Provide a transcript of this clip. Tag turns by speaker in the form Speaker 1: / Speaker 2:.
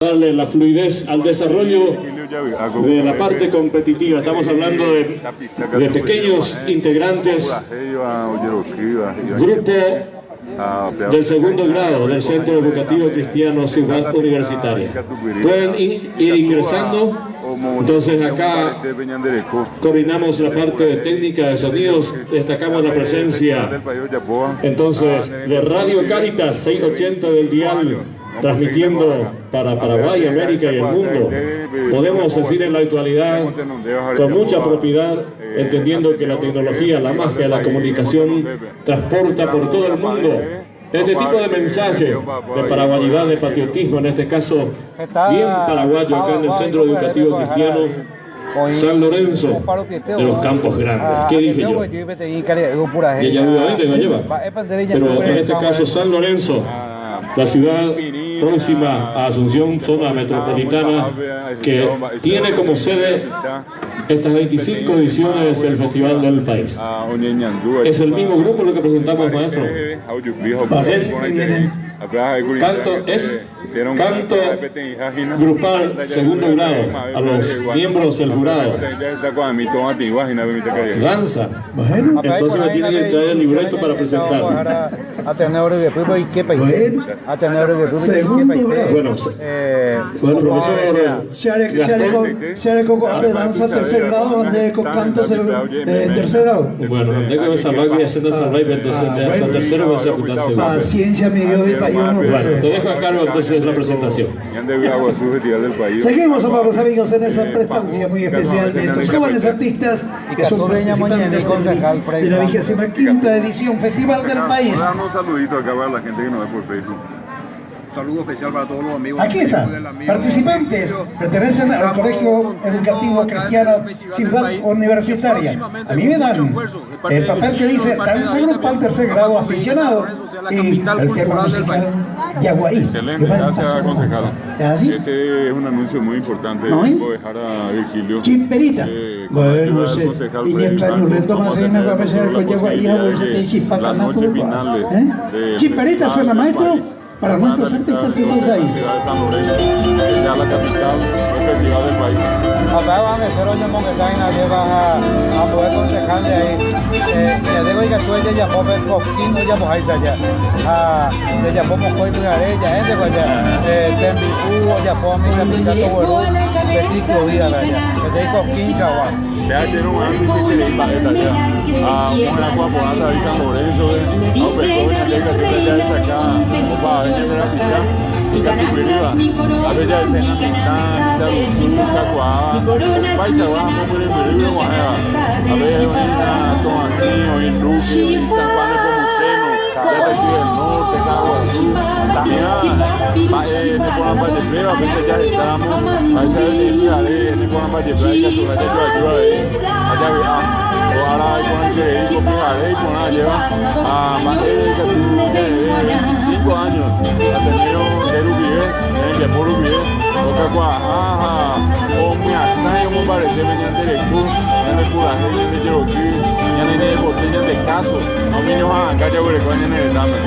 Speaker 1: Darle la fluidez al desarrollo de la parte competitiva. Estamos hablando de pequeños integrantes, grupo del segundo grado del Centro Educativo Cristiano Ciudad Universitaria. Pueden ir ingresando. Entonces acá coordinamos la parte de técnica de sonidos, destacamos la presencia entonces de Radio Cáritas 680 del dial, transmitiendo para Paraguay, América y el mundo. Podemos decir en la actualidad con mucha propiedad, entendiendo que la tecnología, la magia, la comunicación transporta por todo el mundo este tipo de mensaje de paraguayidad, de patriotismo, en este caso bien paraguayo, acá en el Centro Educativo Cristiano San Lorenzo de los Campos Grandes. ¿Qué dije yo? Que ya lleva. Pero en este caso San Lorenzo, la ciudad próxima a Asunción, zona metropolitana, que tiene como sede estas 25 ediciones del Festival del País. Es el mismo grupo lo que presentamos, maestro. Canto grupal segundo grado a los miembros del jurado. Danza. Entonces me tiene que traer el libreto para presentar. Bueno, profesor
Speaker 2: danza tercer grado, ande con canto tercer grado.
Speaker 1: Bueno, tengo que salvar, voy a hacer salvar, entonces de tercero voy a hacer segundo.
Speaker 2: Paciencia, mi Dios, de país.
Speaker 1: Bueno, te dejo a cargo entonces la presentación.
Speaker 2: Seguimos, amados amigos, en esa prestancia muy especial de estos jóvenes artistas que son participantes de la 25ª edición Festival del País.
Speaker 3: Un saludito acá para la gente que nos ve por Facebook. Un saludo especial para todos los amigos.
Speaker 2: Aquí están, participantes, pertenecen al Colegio Educativo Cristiano Ciudad Universitaria. A mí me dan el papel que dice danza grupal tercer grado aficionado y el tema musical Yaguaí.
Speaker 3: Excelente, gracias, concejal. Ese es un anuncio muy importante.
Speaker 2: ¿No?
Speaker 3: Puedo dejar a Virgilio.
Speaker 2: Chimperita. Bueno, y mientras nos le tomas ahí me va a pensar con Yaguaí, a ver si te chispata más tú. Chimperita suena, maestro, para nuestros artistas entonces ahí.
Speaker 3: Ya la capital del Festival del País.
Speaker 4: Acá van a hacer hoy en Mongecaina, que vas a poder concejal de ahí. Ya debo ir a su ella, ya puedo ver coquino, ya puedo ir allá. Ya puedo coger muy arella, gente, pues ya. Tembicu, ya puedo ir a pisar todo el versículo vida allá. Que te coquín, chaval.
Speaker 3: Ya tiene un año y si queréis para esta ya. Una cuaporata de San Lorenzo, a Pecoña, que ya es acá, o para venir a pisar. Y Catipiriba, a ver ya el Senatitán, Charuzuca, Cuava, Paisa, vamos por el Perú, Guajeva, a ver, una Tomatín, en Luque, en San Juan de Pomuceno, ya de aquí del norte, Caguazú, también, en el Puebla de Pleba, a veces ya estamos, a veces de Iraré, en el Puebla de Pleba, que tu gente ayuda ahí, allá veamos. Ahora hay con el que ir con mi arey, con la lleva a más de 25 años. Ha tenido que Uruguay, en el Japón Uruguay, otra cuajaja, o mi asay, como parece, venían de Lecú, en el Curaje, en el Cherokee, en el Botella de Caso, a mí no van a callar, porque van en el examen.